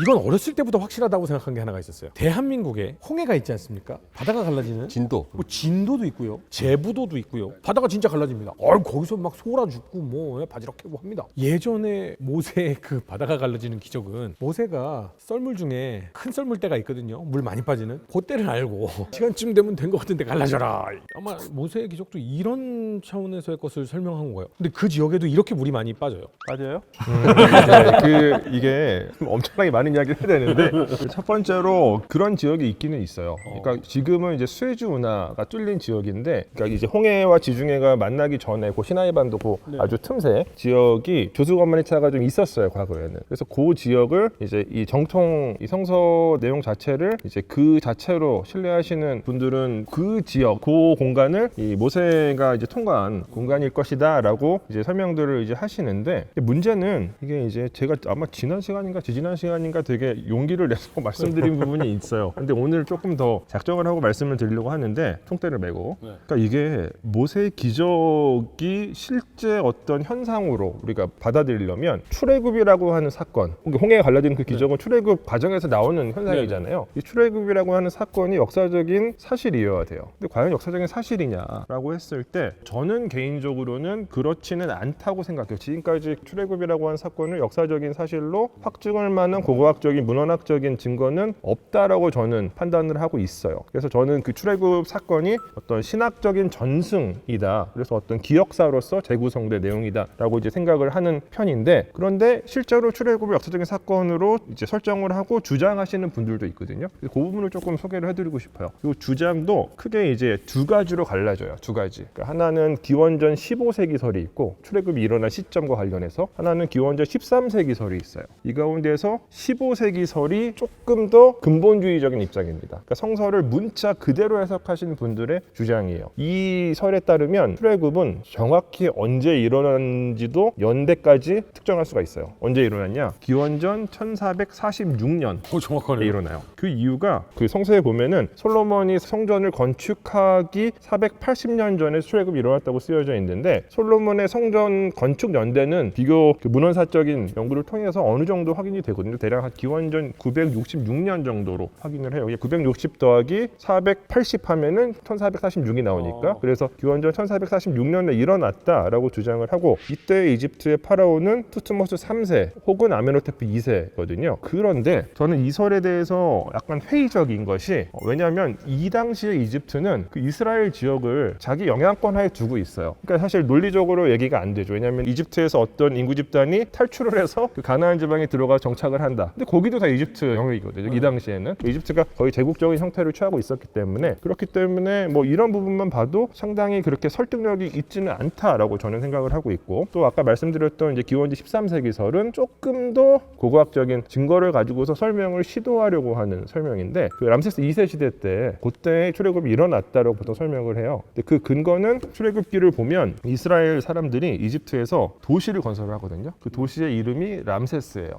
이건 어렸을 때부터 확실하다고 생각한 게 하나가 있었어요. 대한민국에 홍해가 있지 않습니까? 바다가 갈라지는 진도. 뭐 진도도 있고요, 제부도도 있고요. 바다가 진짜 갈라집니다. 거기서 막 소라 죽고 뭐 바지락 캐고 합니다. 예전에 모세의 그 바다가 갈라지는 기적은 모세가 썰물 중에 큰 썰물대가 있거든요. 물 많이 빠지는 그때를 알고 시간쯤 되면 된 것 같은데 갈라져라. 아마 모세의 기적도 이런 차원에서의 것을 설명한 거예요. 근데 그 지역에도 이렇게 물이 많이 빠져요. 맞아요? 네, 이게 엄청나게 많은 이야기를 해야 되는데 첫 번째로 그런 지역이 있기는 있어요. 그러니까 지금은 이제 수에즈 운하가 뚫린 지역인데, 그러니까 이제 홍해와 지중해가 만나기 전에 그 시나이반도 그 아주 틈새 지역이 조수건만의 차가 좀 있었어요, 과거에는. 그래서 그 지역을 이제 이 정통 이 성서 내용 자체를 이제 그 자체로 신뢰하시는 분들은 그 지역, 그 공간을 이 모세가 이제 통과한 공간일 것이다라고 이제 설명들을 이제 하시는데, 문제는 이게 이제 제가 아마 지난 시간인가 지지난 시간인가 되게 용기를 내서 말씀드린 부분이 있어요. 근데 오늘 조금 더 작정을 하고 말씀을 드리려고 하는데, 총대를 메고. 그러니까 이게 모세의 기적이 실제 어떤 현상으로 우리가 받아들이려면 출애굽이라고 하는 사건, 홍해가 갈라지는 그 기적은 출애굽 과정에서 나오는 현상이잖아요. 이 출애굽이라고 하는 사건이 역사적인 사실이어야 돼요. 근데 과연 역사적인 사실이냐라고 했을 때 저는 개인적으로는 그렇지는 않다고 생각해요. 지금까지 출애굽이라고 하는 사건을 역사적인 사실로 확증할 만한 고고학적인 문헌학적인 증거는 없다라고 저는 판단을 하고 있어요. 그래서 저는 그 출애굽 사건이 어떤 신학적인 전승이다, 그래서 어떤 기억사로서 재구성된 내용이다라고 이제 생각을 하는 편인데, 그런데 실제로 출애굽을 역사적인 사건으로 이제 설정을 하고 주장하시는 분들도 있거든요. 그 부분을 조금 소개를 해드리고 싶어요. 이 주장도 크게 이제 두 가지로 갈라져요. 두 가지. 그러니까 하나는 기원전 15세기설이 있고 출애굽이 일어난 시점과 관련해서, 하나는 기원전 13세기설이 있어요. 이 가운데서 15세기설이 조금 더 근본주의적인 입장입니다. 그러니까 성서를 문자 그대로 해석하시는 분들의 주장이에요. 이 설에 따르면 출애굽은 정확히 언제 일어난지도 연대까지 특정할 수가 있어요. 언제 일어났냐? 기원전 1446년 정확하네요. 일어나요. 그 이유가 그 성서에 보면은 솔로몬이 성전을 건축하기 480년 전에 출애굽이 일어났다고 쓰여져 있는데, 솔로몬의 성전 건축 연대는 비교 그 문헌사적인 연구를 통해서 어느 정도 확인이 되거든요. 대략 한 기원전 966년 정도로 확인을 해요. 960 더하기 480 하면은 1446이 나오니까, 그래서 기원전 1446년에 일어났다라고 주장을 하고, 이때 이집트의 파라오는 투트모스 3세 혹은 아메노테프 2세거든요. 그런데 저는 이 설에 대해서 약간 회의적인 것이, 왜냐하면 이 당시에 이집트는 그 이스라엘 지역을 자기 영향권 하에 두고 있어요. 그러니까 사실 논리적으로 얘기가 안 되죠. 왜냐하면 이집트에서 어떤 인구 집단이 탈출을 해서 그 가나안 지방에 들어가 정착을 한다. 근데 거기도 다 이집트 영역이거든요. 이 당시에는 이집트가 거의 제국적인 형태를 취하고 있었기 때문에, 그렇기 때문에 뭐 이런 부분만 봐도 상당히 그렇게 설득력이 있지는 않다라고 저는 생각을 하고 있고, 또 아까 말씀드렸던 이제 기원전 13세기설은 조금 더 고고학적인 증거를 가지고서 설명을 시도하려고 하는 설명인데, 그 람세스 2세 시대 때 그때 출애굽이 일어났다라고 보통 설명을 해요. 근데 그 근거는 출애굽기를 보면 이스라엘 사람들이 이집트에서 도시를 건설을 하거든요. 그 도시의 이름이 람세스예요.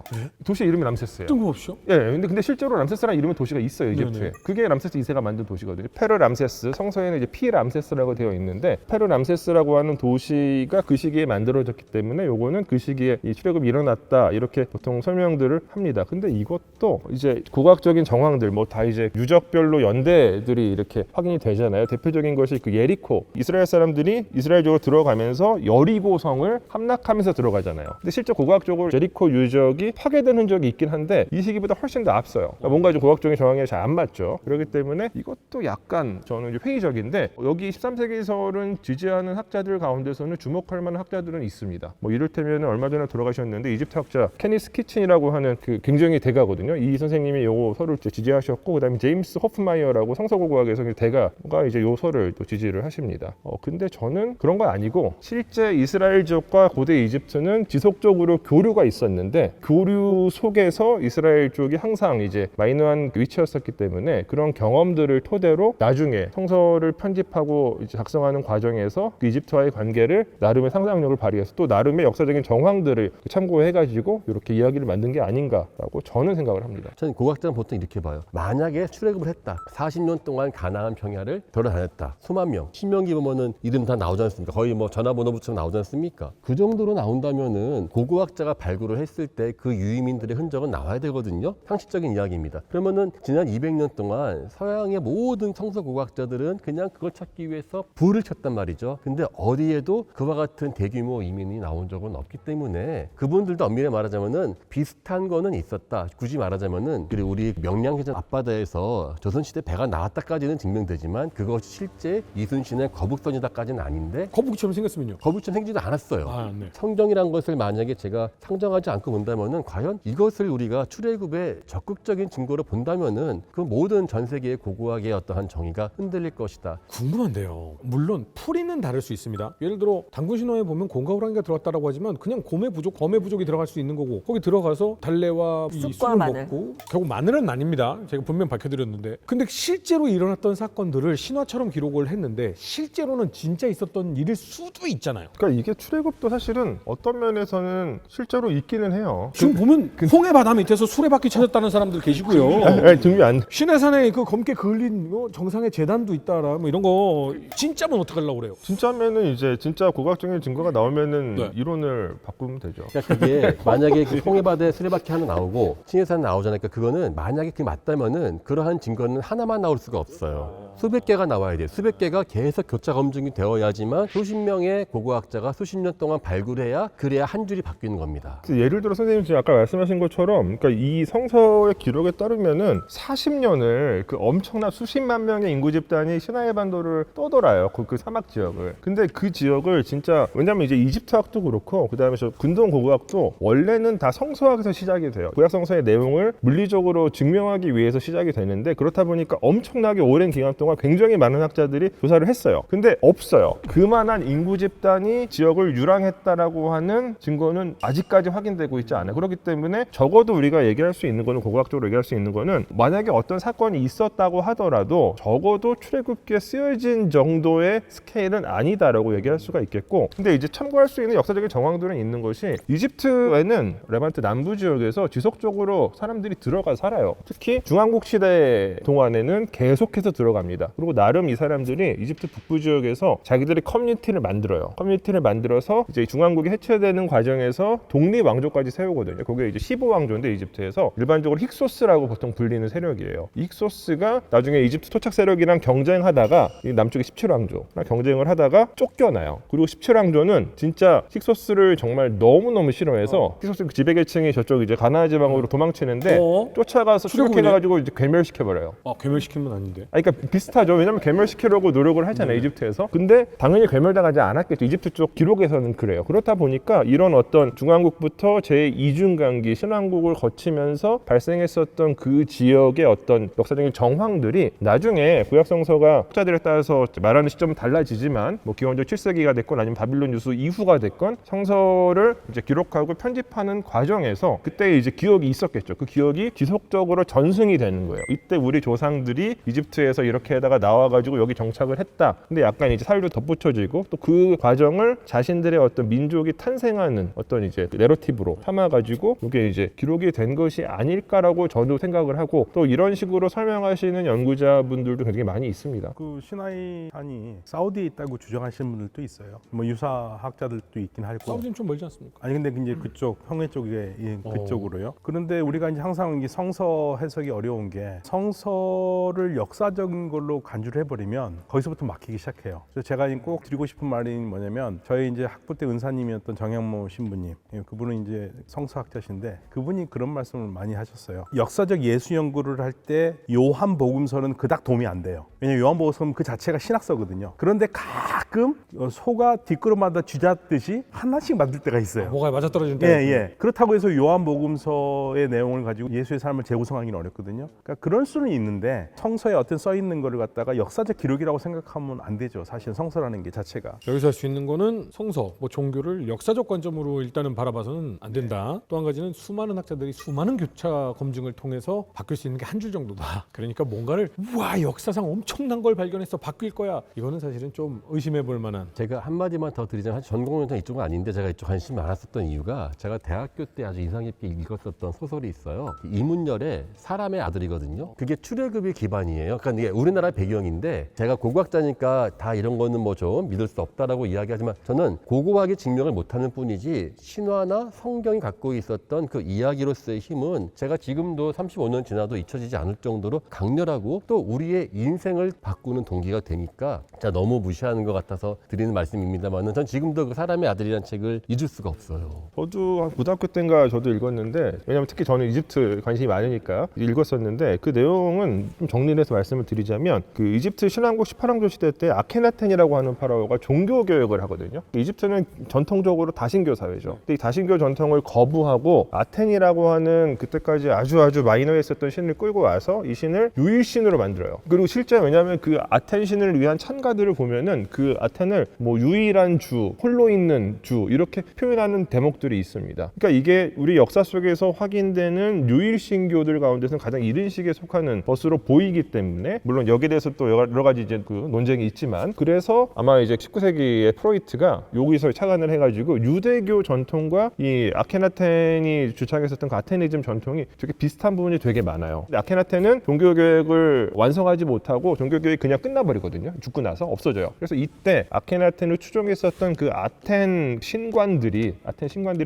도시의 이름이 람세스예요. 뜬금없이요? 예, 근데 실제로 람세스라는 이름의 도시가 있어요, 이집트에. 네네. 그게 람세스 2세가 만든 도시거든요. 페르 람세스, 성서에는 이제 피 람세스라고 되어 있는데, 페르 람세스라고 하는 도시가 그 시기에 만들어졌기 때문에 요거는 그 시기에 이 출애굽이 일어났다, 이렇게 보통 설명들을 합니다. 근데 이것도 이제 국악적인 정황들 뭐 다 이제 유적별로 연대들이 이렇게 확인이 되잖아요. 대표적인 것이 그 예리코, 이스라엘 사람들이 이스라엘적으로 들어가면서 여리고성을 함락하면서 들어가잖아요. 근데 실제 고고학적으로 예리코 유적이 파괴된 흔적이 있긴 한데 이 시기보다 훨씬 더 앞서요. 그러니까 뭔가 좀 고고학적인 정황이 잘 안 맞죠. 그렇기 때문에 이것도 약간 저는 이제 회의적인데, 여기 13세기설은 지지하는 학자들 가운데서는 주목할 만한 학자들은 있습니다. 뭐 이를테면 얼마 전에 돌아가셨는데 이집트 학자 케니스 키친이라고 하는 그 굉장히 대가거든요. 이 선생님이 요 설을 지지하셨고, 그다음에 제임스 호프마이어라고 성서고고학에서 대가가 이제 요 설을 또 지지를 하십니다. 근데 저는 그런 건 아니고, 실제 이스라엘 지역과 고대 이집트는 지속적으로 교류가 있었는데, 교류 속에서 이스라엘 쪽이 항상 이제 마이너한 위치였었기 때문에 그런 경험들을 토대로 나중에 성서를 편집하고 이제 작성하는 과정에서 그 이집트와의 관계를 나름의 상상력을 발휘해서 또 나름의 역사적인 정황들을 참고해가지고 이렇게 이야기를 만든 게 아닌가라고 저는 생각을 합니다. 저는 고고학자는 보통 이렇게 봐요. 만약에 출애굽을 했다, 40년 동안 가나안 평야를 돌아다녔다, 수만 명, 신명기 보면은 이름 다 나오지 않습니까? 거의 뭐 전화번호부터 나오지 않습니까? 그 정도로 나온다면은 고고학자가 발굴을 했을 때 그 유의민들의 흔적은 문학은 나와야 되거든요. 상식적인 이야기입니다. 그러면은 지난 200년 동안 서양의 모든 성서고고학자들은 그냥 그걸 찾기 위해서 불을 쳤단 말이죠. 근데 어디에도 그와 같은 대규모 이민이 나온 적은 없기 때문에 그분들도 엄밀히 말하자면은 비슷한 거는 있었다. 굳이 말하자면은 그리고 우리 명량해전 앞바다에서 조선시대 배가 나왔다까지는 증명되지만 그것이 실제 이순신의 거북선이다까지는 아닌데 거북이처럼 생겼으면요. 거북처럼 생기지도 않았어요. 아, 네. 성경이란 것을 만약에 제가 상정하지 않고 본다면은 과연 이것을 우리가 출애굽의 적극적인 증거로 본다면은 그 모든 전 세계의 고고학의 어떠한 정의가 흔들릴 것이다. 궁금한데요. 물론 풀이는 다를 수 있습니다. 예를 들어 당군 신화에 보면 곰과 호랑이가 들어왔다라고 하지만 그냥 곰의 부족, 검의 부족이 들어갈 수 있는 거고 거기 들어가서 달래와 이 쑥과 쑥을 마늘. 먹고 결국 마늘은 아닙니다. 제가 분명 밝혀드렸는데 근데 실제로 일어났던 사건들을 신화처럼 기록을 했는데 실제로는 진짜 있었던 일일 수도 있잖아요. 그러니까 이게 출애굽도 사실은 어떤 면에서는 실제로 있기는 해요. 지금 보면 홍해 바다 밑에서 수레바퀴 찾았다는 사람들 계시고요. 아니, 등비 안. 신해산에 그 검게 그을린 정상에 재단도 있다라 뭐 이런 거 진짜면 어떡하려고 그래요? 진짜면은 이제 진짜 고고학적인 증거가 나오면은 네. 이론을 바꾸면 되죠. 그러니까 그게 만약에 그 홍해바다에 수레바퀴 하나 나오고 신해산 나오잖아요. 그러니까 그거는 만약에 그게 맞다면은 그러한 증거는 하나만 나올 수가 없어요. 수백 개가 나와야 돼요. 수백 개가 계속 교차 검증이 되어야지만 수십 명의 고고학자가 수십 년 동안 발굴해야 그래야 한 줄이 바뀌는 겁니다. 예를 들어 선생님 지금 아까 말씀하신 것처럼 그러니까 이 성서의 기록에 따르면은 40년을 그 엄청난 수십만 명의 인구 집단이 시나이 반도를 떠돌아요. 그 사막 지역을. 근데 그 지역을 진짜 왜냐면 이제 이집트학도 그렇고 그다음에 저 근동 고고학도 원래는 다 성서학에서 시작이 돼요. 구약 성서의 내용을 물리적으로 증명하기 위해서 시작이 되는데 그렇다 보니까 엄청나게 오랜 기간 동안 굉장히 많은 학자들이 조사를 했어요. 근데 없어요. 그만한 인구 집단이 지역을 유랑했다라고 하는 증거는 아직까지 확인되고 있지 않아요. 그렇기 때문에 적어도 우리가 얘기할 수 있는 거는 고고학적으로 얘기할 수 있는 거는 만약에 어떤 사건이 있었다고 하더라도 적어도 출애굽기에 쓰여진 정도의 스케일은 아니다라고 얘기할 수가 있겠고 근데 이제 참고할 수 있는 역사적인 정황들은 있는 것이 이집트에는 레반트 남부 지역에서 지속적으로 사람들이 들어가 살아요. 특히 중왕국 시대 동안에는 계속해서 들어갑니다. 그리고 나름 이 사람들이 이집트 북부 지역에서 자기들의 커뮤니티를 만들어요. 커뮤니티를 만들어서 이제 중왕국이 해체되는 과정에서 독립 왕조까지 세우거든요. 그게 이제 15왕조인데 이집트에서 일반적으로 힉소스라고 보통 불리는 세력이에요. 이 힉소스가 나중에 이집트 토착 세력이랑 경쟁하다가 이 남쪽의 17왕조랑 경쟁을 하다가 쫓겨나요. 그리고 17왕조는 진짜 힉소스를 정말 너무너무 싫어해서 힉소스 지배계층이 저쪽 이제 가나안 지방으로 도망치는데 쫓아가서 추격해가지고 이제 괴멸시켜버려요. 아, 괴멸시키면 아닌데. 그러니까 비슷하죠. 왜냐면 괴멸시키려고 노력을 하잖아요. 이집트에서. 근데 당연히 괴멸당하지 않았겠죠. 이집트 쪽 기록에서는 그래요. 그렇다 보니까 이런 어떤 중왕국부터 제2중간기 신왕국을 거치면서 발생했었던 그 지역의 어떤 역사적인 정황들이 나중에 구약성서가 학자들에 따라서 말하는 시점은 달라지지만 뭐 기원적 7세기가 됐건 아니면 바빌론 유수 이후가 됐건 성서를 이제 기록하고 편집하는 과정에서 그때 이제 기억이 있었겠죠. 그 기억이 지속적으로 전승이 되는 거예요. 이때 우리 조상들이 이집트에서 이렇게 하다가 나와가지고 여기 정착을 했다. 근데 약간 이제 살도 덧붙여지고 또 그 과정을 자신들의 어떤 민족이 탄생하는 어떤 이제 내러티브로 삼아가지고 이게 이제 기록이 된 것이 아닐까라고 저도 생각을 하고 또 이런 식으로 설명하시는 연구자분들도 굉장히 많이 있습니다. 그 시나이 산이 사우디에 있다고 주장하시는 분들도 있어요. 뭐 유사학자들도 있긴 하고. 사우디는 좀 멀지 않습니까? 아니 근데 이제 그쪽 형해 쪽에 그쪽으로요. 그런데 우리가 이제 항상 이 성서 해석이 어려운 게 성서를 역사적인 걸로 간주를 해버리면 거기서부터 막히기 시작해요. 그래서 제가 꼭 드리고 싶은 말이 뭐냐면 저희 이제 학부 때 은사님이었던 정양모 신부님, 그분은 이제 성서학자신데 그분이 그런 말씀을 많이 하셨어요. 역사적 예수 연구를 할 때 요한복음서는 그닥 도움이 안 돼요. 왜냐면 요한복음서는 그 자체가 신학서거든요. 그런데 가끔 소가 뒷걸음마다 쥐잡듯이 하나씩 만들 때가 있어요. 뭐가 맞아떨어지는 예, 때. 예. 그렇다고 해서 요한복음서의 내용을 가지고 예수의 삶을 재구성하기는 어렵거든요. 그러니까 그럴 수는 있는데 성서에 어떤 써 있는 거를 갖다가 역사적 기록이라고 생각하면 안 되죠. 사실 성서라는 게 자체가. 여기서 할 수 있는 거는 성서, 뭐 종교를 역사적 관점으로 일단은 바라봐서는 안 된다. 또 한 가지는 수많은 학자들이 수많은 교차 검증을 통해서 바뀔 수 있는 게 한 줄 정도다. 그러니까 뭔가를 우와 역사상 엄청난 걸 발견해서 바뀔 거야. 이거는 사실은 좀 의심해 볼 만한. 제가 한마디만 더 드리자면 사실 전공연장 이쪽은 아닌데 제가 이쪽 관심이 많았었던 이유가 제가 대학교 때 아주 인상 깊게 읽었었던 소설이 있어요. 이문열의 사람의 아들이거든요. 그게 출애굽의 기반이에요. 그러니까 이게 우리나라 우리나라 배경인데 제가 고고학자니까 다 이런 거는 뭐 좀 믿을 수 없다라고 이야기하지만 저는 고고학이 증명을 못하는 뿐이지 신화나 성경이 갖고 있었던 그 이야기로서의 힘은 제가 지금도 35년 지나도 잊혀지지 않을 정도로 강렬하고 또 우리의 인생을 바꾸는 동기가 되니까 제가 너무 무시하는 것 같아서 드리는 말씀입니다만은 전 지금도 그 사람의 아들이라는 책을 잊을 수가 없어요. 저도 한 고등학교 때인가 저도 읽었는데, 왜냐면 특히 저는 이집트 관심이 많으니까 읽었었는데, 그 내용은 좀 정리를 해서 말씀을 드리자면, 그 이집트 신왕국 18왕조 시대 때 아케나텐이라고 하는 파라오가 종교 개혁을 하거든요. 이집트는 전통적으로 다신교 사회죠. 근데 이 다신교 전통을 거부하고 아텐이라고 하는 그때까지 아주 마이너했었던 신을 끌고 와서 이 신을 유일신으로 만들어요. 그리고 실제 왜냐하면 그 아텐 신을 위한 찬가들을 보면은 그 아텐을 뭐 유일한 주, 홀로 있는 주 이렇게 표현하는 대목들이 있습니다. 그러니까 이게 우리 역사 속에서 확인되는 유일신교들 가운데서는 가장 이른 시기에 속하는 것으로 보이기 때문에, 물론 여기에 대해서 또 여러 가지 이제 그 논쟁이 있지만, 그래서 아마 이제 19세기에 프로이트가 여기서 착안을 해가지고 유대교 전통과 이 아케나텐이 주창했었던 그 아테니즘 전통이 되게 비슷한 부분이 되게 많아요. 근데 아케나텐은 종교개혁을 완성하지 못하고 종교개혁이 그냥 끝나버리거든요. 죽고 나서 없어져요. 그래서 이때 아케나텐을 추종했었던 그 아텐 신관들이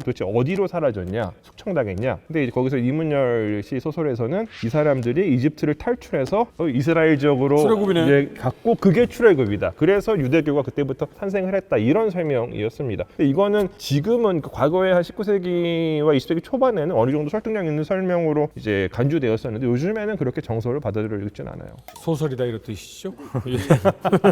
도대체 어디로 사라졌냐, 숙청당했냐. 근데 이제 거기서 이문열 씨 소설에서는 이 사람들이 이집트를 탈출해서 이스라엘 지역으로 출애굽이네. 이제 갔고 그게 출애굽이다. 그래서 유대교가 그때부터 탄생을 했다. 이런 설명이었습니다. 근데 이거는 지금은 그 과거에 한 19세기와 20세기 초반에는 어느 정도 설득력 있는 설명으로 이제 간주되었었는데, 요즘에는 그렇게 정서를 받아들여지진 않아요. 소설이다 이런 뜻이시죠?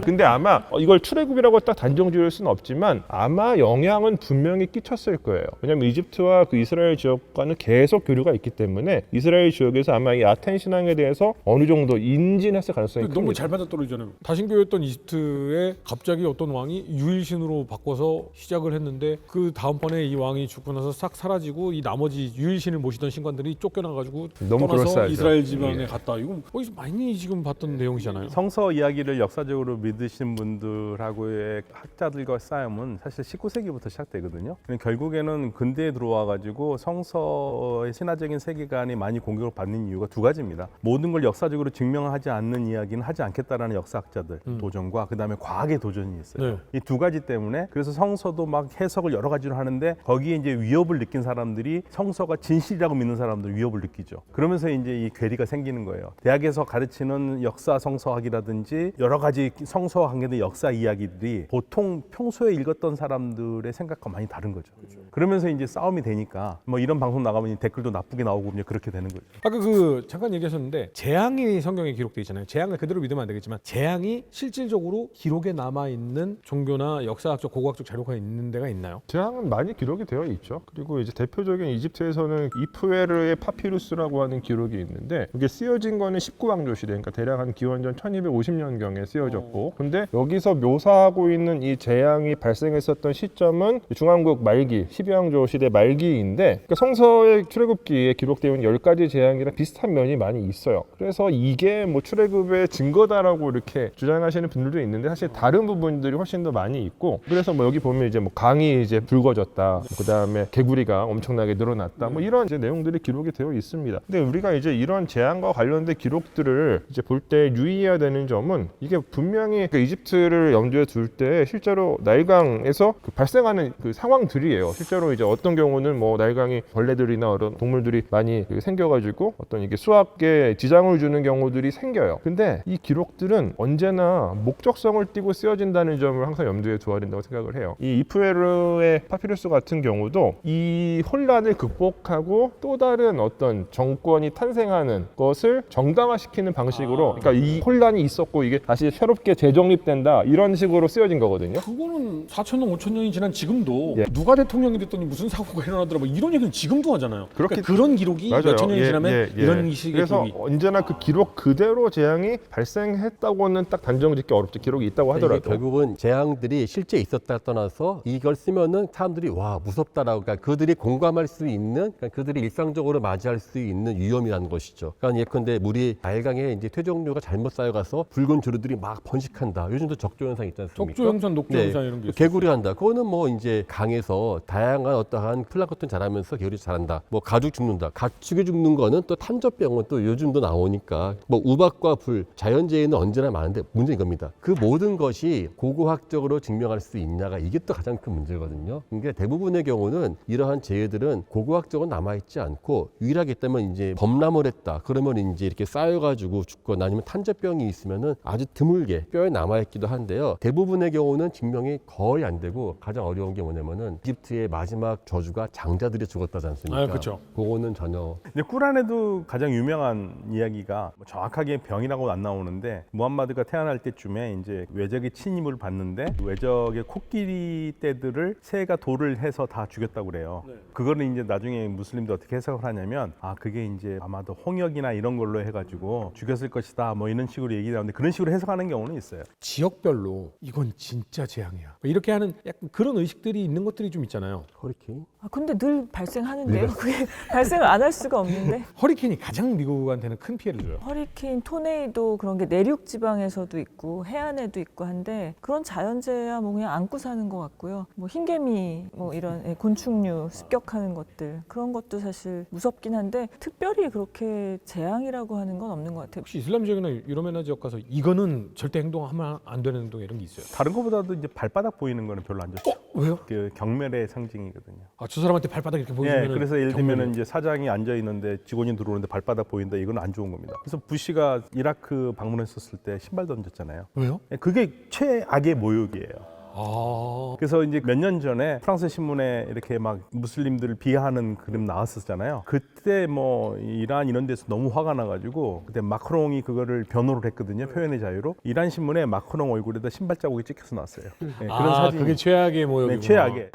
근데 아마 이걸 출애굽이라고 딱 단정 지을 수는 없지만 아마 영향은 분명히 끼쳤을 거예요. 왜냐하면 이집트와 그 이스라엘 지역과는 계속 교류가 있기 때문에 이스라엘 지역에서 아마 이 아텐 신앙에 대해서 어느 정도 인진했을 가능성이 너무 큽니다. 잘 맞아떨어지잖아요. 다신교였던 이집트에 갑자기 어떤 왕이 유일신으로 바꿔서 시작을 했는데, 그 다음번에 이 왕이 죽고 나서 싹 사라지고 이 나머지 유일신을 모시던 신관들이 쫓겨나가지고 너무 떠나서 그럴싸하죠. 이스라엘 지방에 예. 갔다. 이건 어디서 많이 지금 봤던 내용이잖아요. 성서 이야기를 역사적으로 믿으신 분들하고의 학자들과 싸움은 사실 19세기부터 시작되거든요. 결국에는 근대에 들어와 가지고 성서의 신화적인 세계관이 많이 공격을 받는 이유가 두 가지입니다. 모든 걸 역사적으로 증명하지 않는 이야기는 하지 않겠다라는 역사학자들 도전과 그다음에 과학의 도전이 있어요. 네. 이 두 가지 때문에 그래서 성서도 막 해석을 여러 가지로 하는데, 거기에 이제 위협을 느낀 사람들이 성서가 진실이라고 믿는 사람들 위협을 느끼죠. 그러면서 이제 이 괴리가 생기는 거예요. 대학에서 가르치는 역사 성서학이라든지 여러 가지 성서와 관계된 역사 이야기들이 보통 평소에 읽었던 사람들의 생각과 많이 다른 거죠. 그러면서 이제 싸움이 되니까 뭐 이런 방송 나가면 댓글도 나쁘게 나오고 이제 그렇게 되는 거죠. 아까 그 잠깐 얘기하셨는데 재앙이 성경에 기록되어 있잖아요. 재앙을 그대로 믿으면 안 되겠지만 재앙이 실질적으로 기록에 남아 있는 종교나 역사학적 고고학적 자료가 있는 데가 있나요? 재앙은 많이 기록이 되어 있죠. 그리고 이제 대표적인 이집트에서는 이프웨르의 파피루스라고 하는 기록이 있는데, 이게 쓰여진 거는 19왕조 시대, 그러니까 대략 한 기원전 1250년경에 쓰여졌고, 근데 여기서 묘사하고 있는 이 재앙이 발생했었던 시점은 중왕국 말기, 12왕조 시대 말기인데, 그러니까 성서의 출애굽기에 기록되어 있는 10가지 재앙이랑 비슷한 면이 많이 있어요. 그래서 이게 뭐 출애굽의 증거다라고 이렇게 주장하시는 분들도 있는데, 사실 다른 부분들이 훨씬 더 많이 있고, 그래서 뭐 여기 보면 이제 뭐 강이 이제 붉어졌다, 그 다음에 개구리가 엄청나게 늘어났다, 뭐 이런 이제 내용들이 기록이 되어 있습니다. 근데 우리가 이제 이런 재앙과 관련된 기록들을 이제 볼 때 유의해야 되는 점은, 이게 분명히 그 이집트를 염두에 둘 때 실제로 나일강에서 그 발생하는 그 상황들이에요. 실제로 이제 어떤 경우는 뭐 나일강이 벌레들이나 이런 동물들이 많이 생겨가지고 어떤 이게 수확에 지장을 주는 경우들이 생겨요. 근데 이 기록들은 언제나 목적성을 띠고 쓰여진다는 점을 항상 염두에 두어야 된다고 생각을 해요. 이 이프웨르의 파피루스 같은 경우도 이 혼란을 극복하고 또 다른 어떤 정권이 탄생하는 것을 정당화시키는 방식으로, 그러니까 이 혼란이 있었고 이게 다시 새롭게 재정립된다, 이런 식으로 쓰여진 거거든요. 그거는 4,000년, 5,000년이 지난 지금도 예. 누가 대통령이 됐더니 무슨 사고가 일어나더라 뭐 이런 얘기는 지금도 하잖아요. 그렇게- 그러니까 그런 기록이 맞아요. 몇천 년이 예, 지나면 예, 예. 이런 식의 그래서 기록이 언제나 그 기록 그대로 재앙이 발생했다고는 딱 단정짓기 어렵죠. 기록이 있다고 이게 하더라도. 결국은 재앙들이 실제 있었다 떠나서 이걸 쓰면은 사람들이 와 무섭다라고, 그러니까 그들이 공감할 수 있는, 그러니까 그들이 일상적으로 맞이할 수 있는 위험이라는 것이죠. 그러니까 예컨대 물이 나일강에 이제 퇴적류가 잘못 쌓여가서 붉은 주류들이 막 번식한다. 요즘도 적조 현상 있지 않습니까? 적조 현상, 녹조 현상 이런 게 있어요. 개구리 한다. 그거는 뭐 이제 강에서 다양한 어떠한 플랑크톤 자라면서 개구리 자란다. 뭐 가죽 죽는다. 가축이 죽는 거는 또 탄저병은 또 요즘도 나오니까, 뭐 우박과 불, 자연재해는 언제나 많은데 문제는 이겁니다. 그 모든 것이 고고학적으로 증명할 수 있냐가 이게 또 가장 큰 문제거든요. 그러니까 대부분의 경우는 이러한 재해들은 고고학적으로 남아있지 않고 유일하게 있다면 이제 범람을 했다. 그러면 이제 이렇게 쌓여가지고 죽거나 아니면 탄저병이 있으면은 아주 드물게 뼈에 남아있기도 한데요. 대부분의 경우는 증명이 거의 안 되고 가장 어려운 게 뭐냐면은 이집트의 마지막 저주가 장자들이 죽었다지 않습니까? 아, 그렇죠. 그거는 전혀 근데 꾸란에도 가장 유명한 이야기가 뭐 정확하게 병이라고 안 나오는데 무함마드가 태어날 때쯤에 이제 외적의 침입을 받는데 외적의 코끼리 떼들을 새가 돌을 해서 다 죽였다고 그래요. 그거는 이제 나중에 무슬림들 어떻게 해석을 하냐면 아 그게 이제 아마도 홍역이나 이런 걸로 해가지고 죽였을 것이다 뭐 이런 식으로 얘기 나오는데 그런 식으로 해석하는 경우는 있어요. 지역별로 이건 진짜 재앙이야. 이렇게 하는 약간 그런 의식들이 있는 것들이 좀 있잖아요. 허리케인? 아, 근데 늘 발생하는데요. 그게 발생을 안 할 수가 없는데. 허리케인이 가장 미국한테는 큰 피해를 줘요. 허리케인, 토네이도 그런 게 내륙 지방에서도 있고 해안에도 있고 한데 그런 자연재해야 뭐 그냥 안고 사는 것 같고요. 뭐 흰개미 뭐 이런 곤충류 습격하는 것들 그런 것도 사실 무섭긴 한데 특별히 그렇게 재앙이라고 하는 건 없는 것 같아요. 혹시 이슬람 지역이나 유럽이나 지역 가서 이거는 절대 행동하면 안 되는 행동 이런 게 있어요? 다른 것보다도 이제 발바닥 보이는 거는 별로 안 좋죠. 왜요? 그 경멸의 상징이거든요. 아, 저 사람한테 발바닥 이렇게 보여주면 예, 그래서 예를 들면 이제 사장이 앉아 있는데 직원이 들어오는데 발바닥 보인다. 이건 안 좋은 겁니다. 그래서 부시가 이라크 방문했었을 때 신발 던졌잖아요. 왜요? 예, 그게 최악의 모욕이에요. 아, 그래서 이제 몇 년 전에 프랑스 신문에 이렇게 막 무슬림들을 비하하는 그림 나왔었잖아요. 그때 뭐 이란 이런 데서 너무 화가 나가지고 그때 마크롱이 그거를 변호를 했거든요. 표현의 자유로. 이란 신문에 마크롱 얼굴에다 신발 자국이 찍혀서 나왔어요. 예, 그런 아, 사진이 그게 최악의 모욕이구나. 네, 최악의.